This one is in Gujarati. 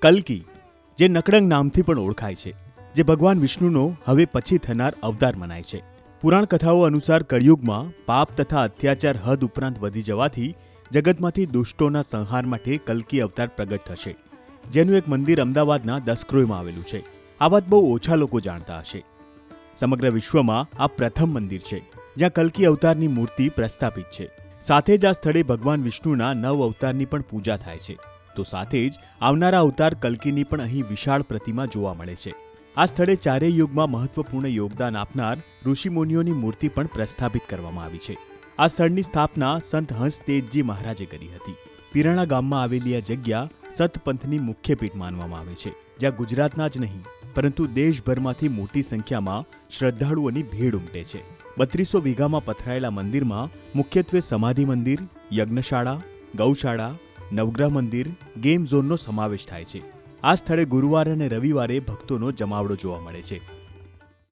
કલ્કી, જે નકળંગ નામથી પણ ઓળખાય છે, જે ભગવાન વિષ્ણુનો હવે પછી થનાર અવતાર મનાય છે. પુરાણ કથાઓ અનુસાર કળિયુગમાં પાપ તથા અત્યાચાર હદ ઉપરાંત વધી જવાથી જગતમાંથી દુષ્ટોના સંહાર માટે કલ્કી અવતાર પ્રગટ થશે, જેનું એક મંદિર અમદાવાદના દસક્રોયમાં આવેલું છે. આ વાત બહુ ઓછા લોકો જાણતા હશે. સમગ્ર વિશ્વમાં આ પ્રથમ મંદિર છે જ્યાં કલ્કી અવતારની મૂર્તિ પ્રસ્થાપિત છે. સાથે જ આ સ્થળે ભગવાન વિષ્ણુના 9 અવતારની પણ પૂજા થાય છે. તો સાથે જ આવનારા અવતાર કલ્કીની પણ અહીં વિશાળ પ્રતિમા જોવા મળે છે. આ સ્થળે ચારેય યુગમાં મહત્વપૂર્ણ યોગદાન આપનાર ઋષિમુનિઓની મૂર્તિ પણ પ્રસ્થાપિત કરવામાં આવી છે. આ સ્થળની સ્થાપના સંત હંસતેજજી મહારાજે કરી હતી. પીરાણા ગામમાં આવેલી આ જગ્યા સતપંથની મુખ્ય પીઠ માનવામાં આવે છે, જ્યાં ગુજરાતના જ નહીં પરંતુ દેશભરમાંથી મોટી સંખ્યામાં શ્રદ્ધાળુઓની ભીડ ઉમટે છે. 3200 વીઘામાં પથરાયેલા મંદિરમાં મુખ્યત્વે સમાધિ મંદિર, યજ્ઞશાળા, ગૌશાળા, નવગ્રહ મંદિર, ગેમ ઝોનનો સમાવેશ થાય છે. આ સ્થળે ગુરુવાર અને રવિવારે ભક્તોનો જમાવડો જોવા મળે છે.